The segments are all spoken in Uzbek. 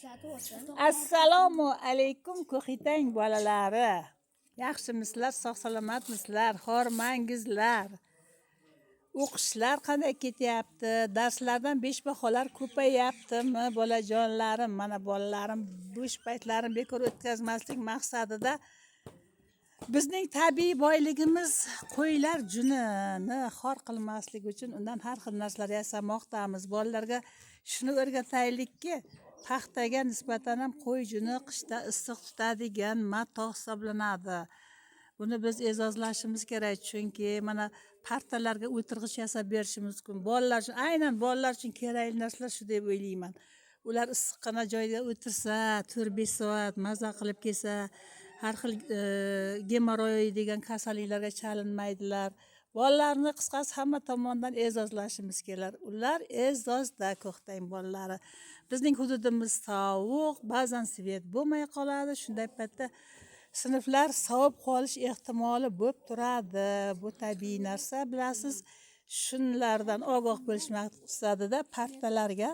Assalomu alaykum ko'hitang bolalari. Yaxshimisizlar, sog' salomatmisizlar, hormangizlar. O'qishlar qanday ketyapti? Darslardan 5 baholar ko'payaptimi bolajonlarim? Mana bolalarim bo'sh paytlarini bekor o'tkazmaslik maqsadida bizning tabiiy boyligimiz qo'ylar junini xor qilmaslik uchun undan har xil narsalar yasamoqdamiz. Bolalarga shuni o'rgataylikki, paxtaga nisbatan ham qo'y juni qishda issiq tutadigan matoh hisoblanadi. Buni biz e'zozlashimiz kerak, chunki mana partalarga o'tirg'ich yasab berishimiz mumkin. Bolalar uchun, aynan bolalar uchun kerakli narsalar shu deb o'ylayman. Ular issiqqina joyda o'tirsa, 4-5 soat maza qilib kelsa, har xil gemoroy degan kasalliklarga chalinmaydilar. Bolalarni qisqasi hamma tomondan e'zozlashimiz kerak. Ular e'zozda ko'xtang bolalari. Bizning hududimiz sovuq, ba'zan svet bo'lmay qoladi. Shunday paytda sinflar sovib qolish ehtimoli bo'lib turadi. Bu tabiiy narsa, bilasiz. Shunlardan ogoh bo'lish maqsadida partalarga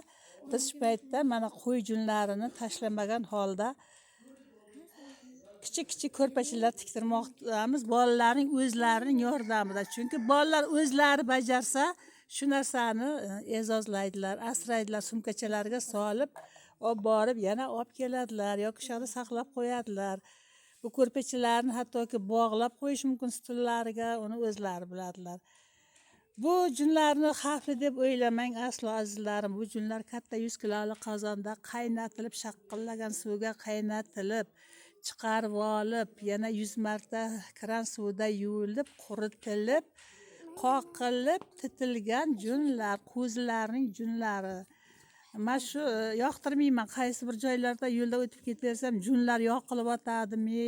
biz shu paytda mana qo'y junlarini tashlamagan holda kichik ko'rpachalar tiktirmoqdamiz bolalarning o'zlarining yordamida. Chunki bolalar o'zlari bajarsa, shu narsani e'zozlaydilar, asraydilar, sumkachalarga solib, olib borib yana olib keladilar yoki o'sha yerda saqlab qo'yadilar. Bu ko'rpachalarni hattoki bog'lab qo'yish mumkin stullariga, uni o'zlari biladilar. Bu junlarni xavfli deb o'ylamang aslo azizlarim. Bu junlar katta 100 kilolik qozonda qaynatilib, shaqqallagan suvga qaynatilib, chiqarib olib, yana 100 marta kran suvida yuvilib, quritilib, qoqilib, titilgan junlar, qo'zilarning junlari. Men shu yoqtirmayman, qaysi bir joylarda yo'lda o'tib ketaversam, junlar yoqilib o'tadimi,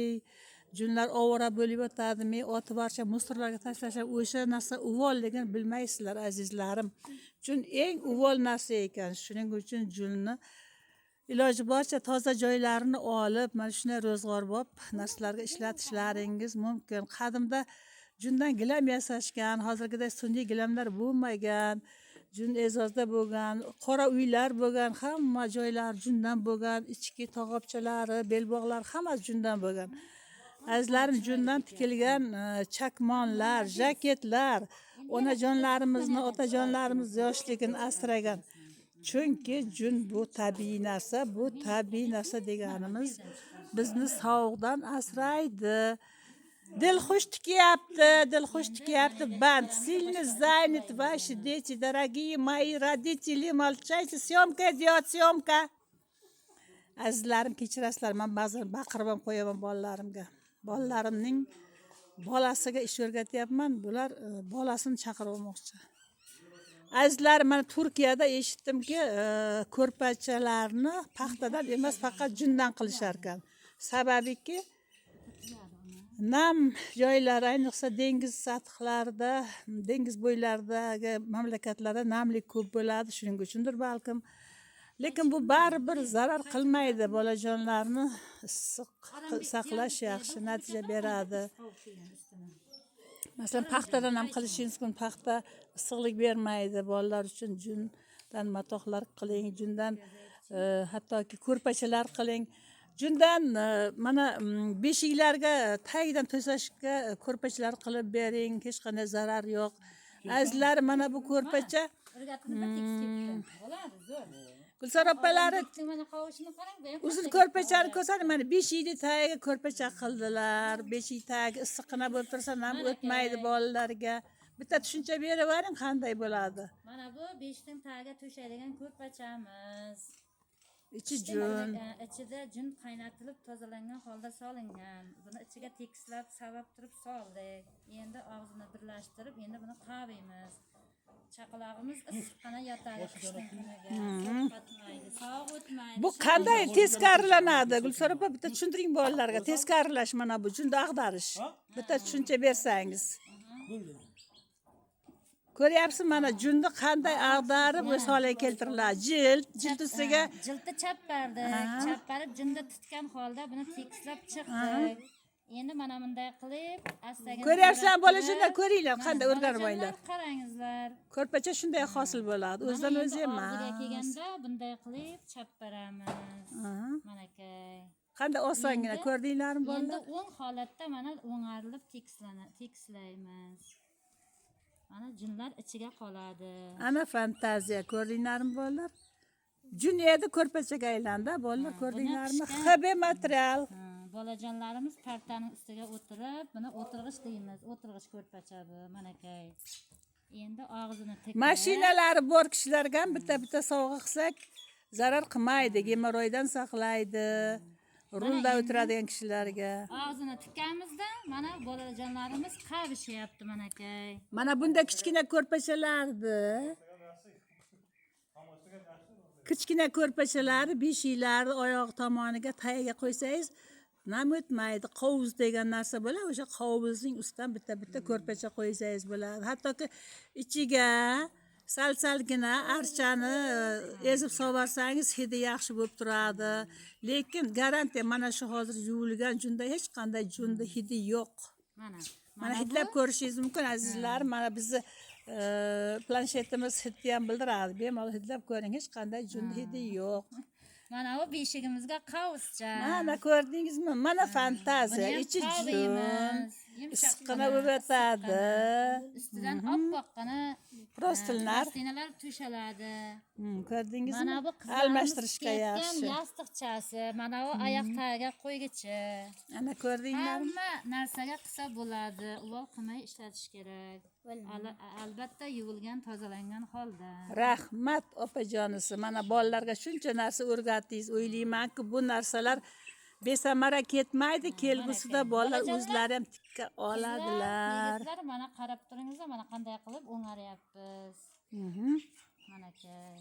junlar ovora bo'lib o'tadimi, otib barcha musorlarga tashlashar, o'sha narsa uvolligini bilmaysizlar azizlarim. Jun eng uvol narsa ekan. Shuning uchun junni iloji boricha toza joylarini olib, mana shunday ro'zg'orbob narsalarga ishlatishlaringiz mumkin. Qadimda jundan gilam yasashgan, hozirgidek sun'iy gilamlar bo'lmagan, jun e'zozda bo'lgan, qora uylar bo'lgan, hamma joylar jundan bo'lgan, ichki tog'obchalari, belbog'lar hammasi jundan bo'lgan. Azizlarim, jundan tikilgan chakmonlar, jaketlar, onajonlarimizni, otajonlarimiz yoshligini asragan. Chunki jun bu tabiiy narsa, bu tabiiy narsa deganimiz bizni sovuqdan asraydi. Dilxush tikyapti band. Сильно занят ваши дети, дорогие мои родители, молчайте, съемка идет, съемка. Azizlarim, kechirasizlar, men ba'zan baqirib ham qo'yaman bolalarimga. Bolalarimning bolasiga ish o'rgatyapman, bular bolasini chaqirib olmoqchi. Azizlarim, mana Turkiyada eshitdimki, ko'rpachalarni paxtadan emas, faqat jundan qilishar ekan. Sababiki nam joylar, ayniqsa dengiz sathlarida, dengiz bo'ylaridagi mamlakatlarda namlik ko'p bo'ladi, shuning uchundir balkim. Lekin bu baribir zarar qilmaydi, bolajonlarni issiq saqlash yaxshi natija beradi. Masalan, paxtadan ham qilishingiz mumkin. Paxta issiqlik bermaydi bolalar uchun. Jundan matohlar qiling, jundan hattoki ko'rpachalar qiling. Jundan mana beshiklarga tagidan to'sashga ko'rpachalar qilib bering, hech qanday zarar yo'q. Azizlarim, mana bu ko'rpacha Gulsar opalari uzun ko'rpachani ko'rsatdim, mana beshikni tagiga ko'rpacha qildilar. Beshik tagi issiqqina bo'lib tursa ham o'tmaydi bolalarga. Bitta tushuncha berib bering, qanday bo'ladi. Mana bu beshikning tagiga to'shaydigan ko'rpachamiz. Ichi jun. Ichida jun qaynatilib, tozalangan holda solingan. Buni ichiga tekislab, savab turib soldik. Endi og'zini birlashtirib, endi buni qaviymiz. Chaqalog'imiz issiqqina yotadi qishning kuniga. Sovuq o'tmaydi. Bu qanday teskarilanadi? Gulsar opa, bitta tushuntiring bolalarga. Teskarilash mana bu junda ag'darish. Bitta tushuncha bersangiz. Ko'ryapsiz, mana junni qanday ag'darib o'z holiga keltiriladi. Jild ustiga jildni chapparib junda tutgan holda buni tekislab chiqdik. Endi mana bunday qilib, astagina ko'ryapsizlar bolajonlar, ko'ringlar qanday o'rganib olinglar. Qarangizlar. Ko'rpacha shunday hosil bo'ladi. O'zidan o'zi emas. Kelganda bunday qilib chapparamiz. Qanday osongina ko'rdinglarmi Endi bolalar? o'ng holatda mana o'ngarilib tekislaymiz. Mana junlar ichiga qoladi. Ana fantaziya ko'rdinglarmi bolalar? Jun edi ko'rpachaga aylandi bolalar ko'rdinglarmi? HB material. Bolajonlarimiz partaning ustiga o'tirib, buni o'tirg'ich deymiz. O'tirg'ich ko'rpacha bu, manakay. Endi og'zini tikib. Mashinalari bor kishilarga ham bitta sovg'a qilsak zarar qilmaydi, gemoroydan saqlaydi. Rulda o'tiradigan kishilarga. Og'zini tikamizda, mana bolajonlarimiz qavishyapti, manakay. Mana bunda kichkina ko'rpachalardi. Kichkina ko'rpachalarni beshiklarni oyoq tomoniga tayaga qo'ysangiz, nam o'tmaydi. Qovuz degan narsa bo'ladi. O'sha qovuzning ustidan bitta ko'rpacha qo'ysangiz bo'ladi. Hattoki ichiga salgina archani ezib sovarsangiz hidi yaxshi bo'lib turadi. Lekin garantiya mana shu hozir yuvilgan junda hech qanday junda hidi yo'q. Mana hidlab ko'rishingiz mumkin azizlar. Mana bizni planshetimiz hidni ham bildiradi. Bemalol hidlab ko'ring, hech qanday junda hidi yo'q. Mana bu beshigimizga qovuzcha. Mana ko'rdingizmi? Mana fantaziya, ichi jun. Issiqqina o'tadi. Ustidan oppoqqina Prostinalar to'shaladi. Ko'rdingizmi? Mana bu almashtirishga yaxshi. Yostiqchasi, mana bu oyoq tagiga qo'ygichi. Ana ko'rdinglarmi? Hamma narsaga qilsa bo'ladi. Ulov qilmay ishlatish kerak. Albatta yuvilgan, tozalangan holda. Rahmat opajonisi. Mana bolalarga shuncha narsa o'rgatdingiz. O'ylaymanki, bu narsalar besamara ketmaydi. Kelgusida bolalar o'zlari ham tikka oladilar. Yigitlar mana qarab turingizlar, mana qanday qilib o'ngaryapmiz. Manakay.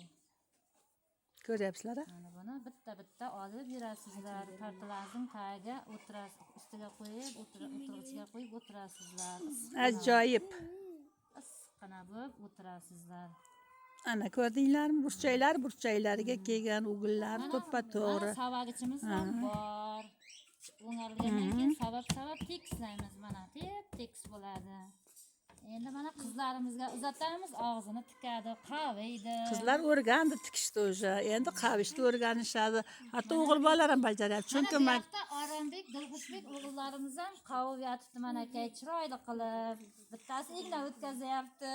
Ko'ryapsizlar? Mana buni bitta olib yurasizlar. Partalarning tagiga o'tirasiz, ustiga qo'yib, o'tirg'ichga qo'yib o'tirasizlar. Ajoyib. Issiqqina bo'lib o'tirasizlar. Ana ko'rdinglarmi? Burchaklariga kelgan o'g'illar to'ppa-to'g'ri. Savagichimiz ham bor. O'ngarilgandan keyin sabab tekislaymiz. Mana tekis bo'ladi. Endi mana qizlarimizga uzatamiz, og'zini tikadi, qaviydi. Qizlar o'rgandi tikishdi o'sha. Endi qavishni o'rganishadi. Hatto o'g'il bolalar ham bajaryapti. Chunki Orambek, Dilxushbek o'g'illarimiz ham qavib yotibdi, manakay, chiroyli qilib. Bittasi igna o'tkazyapti.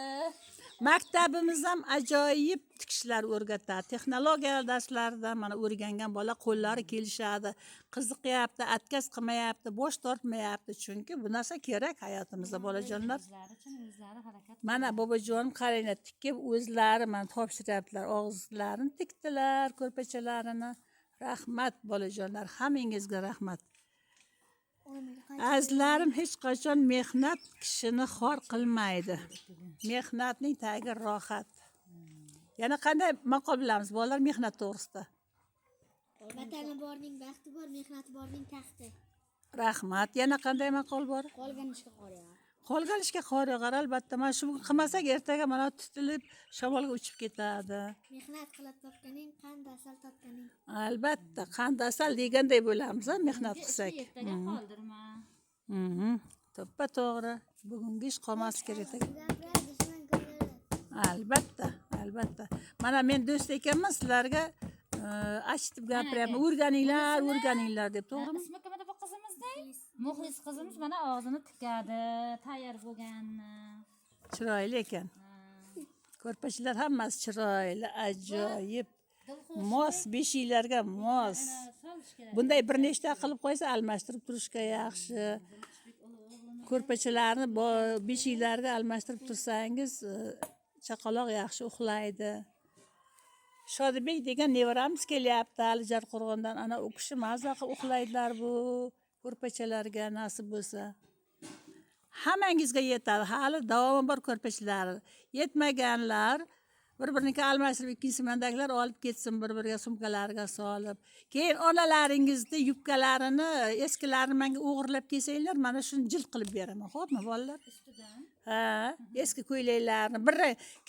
Maktabimiz ham ajoyib tikishlar o'rgatadi. Texnologiya darslarida mana o'rgangan bola qo'llari kelishadi. Qiziqyapti, atkaz qilmayapti, bosh tortmayapti. Chunki bu narsa kerak hayotimizda bolajonlar. Mana bobojonim qaranglar, tikib o'zlari mana topshiryaptilar. Og'izlarini tikdilar, ko'rpachalarini. Rahmat bolajonlar, hammangizga rahmat. Azizlarim, hech qachon mehnat kishini xor qilmaydi. Mehnatning tagi rohat. Yana qanday maqol bilamiz bolalar mehnat to'g'risida? Vatani borning baxti bor, mehnati borning taxti. Rahmat. Yana qanday maqol bor? Qolgan ishga qor yog'ar. Qolgan ishga qor yog'ar, albatta. Mana shu qilmasak ertaga mana tutilib shamolga uchib ketadi. Mehnat qilib topganing, qand asal topganing. Albatta, qand asal deganday bo'lamiz, mehnat qilsak. Ertaga qoldirma. To'ppa to'g'ri. Bugungi ish qolmas kerak. Albatta. Mana men do'st ekanman, sizlarga achitib gapiryapman. O'rganinglar deb, to'g'rimi? Ismi kim edi bu qizimizning? Muxlis qizimiz mana og'zini tikadi, tayyor bo'lganini. Chiroyli ekan. Ko'rpachalar hammasi chiroyli, ajoyib. Mos, beshiklarga mos. Bunday bir nechta qilib qo'ysa almashtirib turishga yaxshi. Ko'rpachalarni beshiklarga almashtirib tursangiz, chaqaloq yaxshi uxlaydi. Shodibek degan nevaramiz kelyapti hali Jarqo'rg'ondan. Ana u kishi maza qilib uxlaydilar bu ko'rpachalarga nasib bo'lsa. Hammangizga yetadi. Hali davomi bor ko'rpachalar. Yetmaganlar bir-biriniki almashtirib, ikkinchisimandagilar olib ketsin bir-biriga sumkalariga solib. Keyin onalaringizni yubkalarini, eskilarini menga o'g'irlab kelsanglar, mana shuni jild qilib beraman. Xo'pmi, bolalar? Eski ko'ylaklarni, bir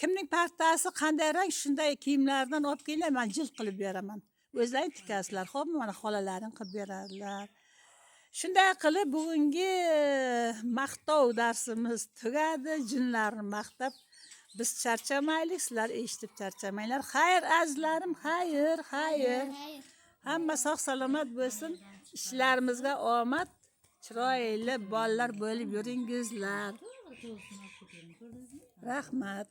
kimning partasi qanday rang, shunday kiyimlardan olib kelinglar, men jild qilib beraman. O'zlaring tikasizlar, xo'pmi? Mana xolalaring qilib beradilar. Shunday qilib bugungi maqtov darsimiz tugadi. Jinlarni maqtab biz charchamaylik, sizlar eshitib charchamanglar. Xayr azizlarim, xayr. Hamma sog' salomat bo'lsin. Ishlarimizga omad, chiroyli bolalar bo'lib yuringizlar. Rahmat.